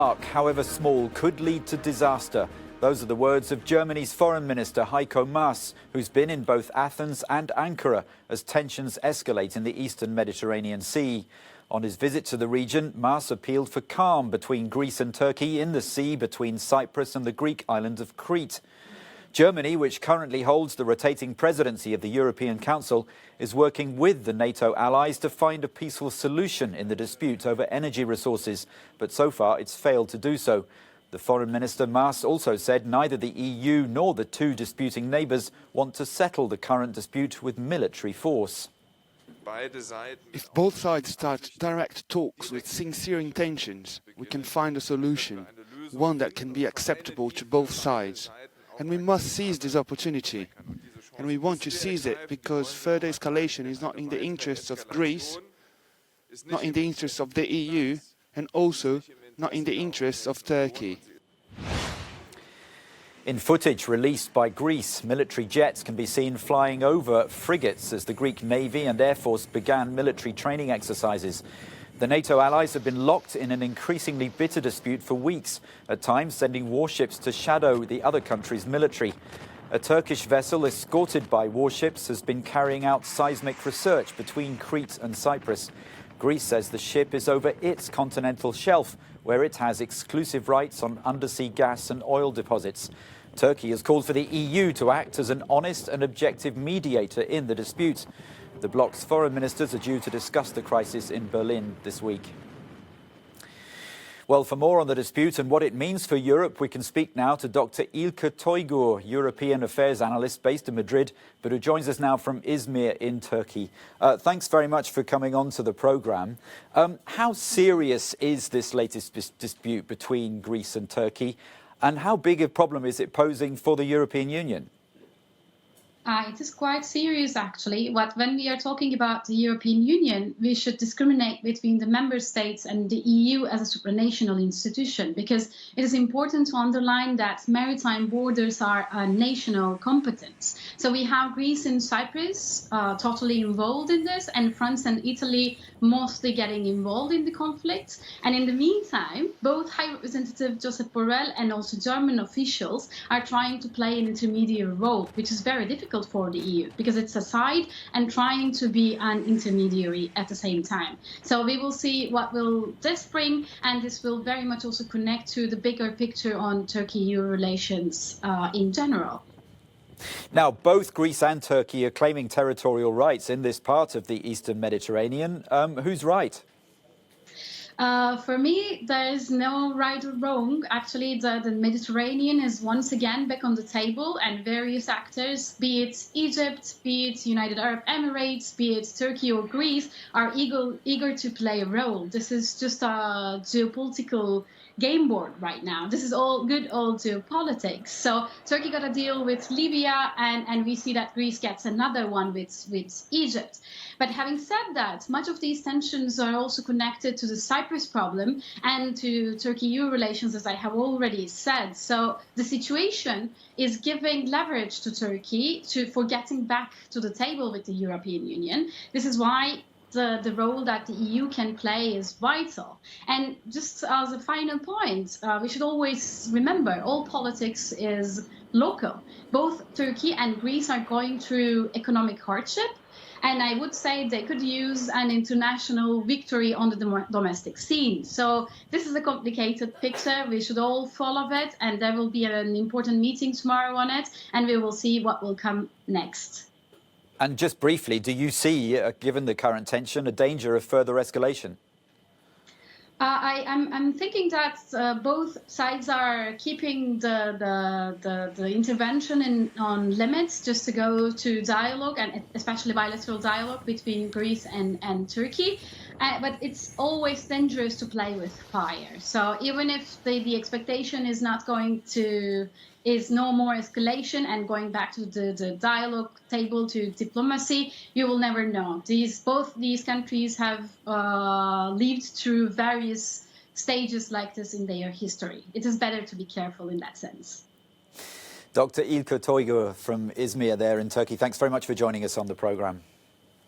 however small, could lead to disaster. Those are the words of Germany's Foreign Minister Heiko Maas, who's been in both Athens and Ankara as tensions escalate in the eastern Mediterranean Sea. On his visit to the region, Maas appealed for calm between Greece and Turkey in the sea between Cyprus and the Greek island of Crete. Germany, which currently holds the rotating presidency of the European Council, is working with the NATO allies to find a peaceful solution in the dispute over energy resources, but so far it's failed to do so. The Foreign Minister Maas also said neither the EU nor the two disputing neighbours want to settle the current dispute with military force. If both sides start direct talks with sincere intentions, we can find a solution, one that can be acceptable to both sides. And we must seize this opportunity. And we want to seize it because further escalation is not in the interests of Greece, not in the interests of the EU, and also not in the interests of Turkey. In footage released by Greece, military jets can be seen flying over frigates as the Greek Navy and Air Force began military training exercises. The NATO allies have been locked in an increasingly bitter dispute for weeks, at times sending warships to shadow the other country's military. A Turkish vessel escorted by warships has been carrying out seismic research between Crete and Cyprus. Greece says the ship is over its continental shelf, where it has exclusive rights on undersea gas and oil deposits. Turkey has called for the EU to act as an honest and objective mediator in the dispute. The bloc's foreign ministers are due to discuss the crisis in Berlin this week. Well, for more on the dispute and what it means for Europe, we can speak now to Dr. Ilke Toygur, European Affairs Analyst based in Madrid, but who joins us now from Izmir in Turkey. Thanks very much for coming on to the programme. How serious is this latest dispute between Greece and Turkey, and how big a problem is it posing for the European Union? It is quite serious, actually. But when we are talking about the European Union, we should discriminate between the member states and the EU as a supranational institution, because it is important to underline that maritime borders are a national competence. So we have Greece and Cyprus totally involved in this, and France and Italy mostly getting involved in the conflict. And in the meantime, both High Representative Josep Borrell and also German officials are trying to play an intermediary role, which is very difficult for the EU because it's a side and trying to be an intermediary at the same time. So we will see what will this bring, and this will very much also connect to the bigger picture on Turkey-EU relations in general. Now, both Greece and Turkey are claiming territorial rights in this part of the eastern Mediterranean. Who's right? For me, there is no right or wrong. Actually, the Mediterranean is once again back on the table, and various actors, be it Egypt, be it United Arab Emirates, be it Turkey or Greece, are eager to play a role. This is just a geopolitical game board right now. This is all good old geopolitics. So Turkey got a deal with Libya, and we see that Greece gets another one with Egypt. But having said that, much of these tensions are also connected to the Cyprus problem and to Turkey-EU relations, as I have already said. So the situation is giving leverage to Turkey for getting back to the table with the European Union. This is why the role that the EU can play is vital. And just as a final point, we should always remember all politics is local. Both Turkey and Greece are going through economic hardship. And I would say they could use an international victory on the domestic scene. So this is a complicated picture. We should all follow it. And there will be an important meeting tomorrow on it. And we will see what will come next. And just briefly, do you see, given the current tension, a danger of further escalation? I'm thinking that both sides are keeping the intervention on limits, just to go to dialogue, and especially bilateral dialogue between Greece and Turkey. But it's always dangerous to play with fire. So even if the expectation is not going to is no more escalation and going back to the dialogue table, to diplomacy, you will never know. Both these countries have lived through various stages like this in their history. It is better to be careful in that sense. Dr. Ilke Toygur from Izmir there in Turkey, thanks very much for joining us on the programme.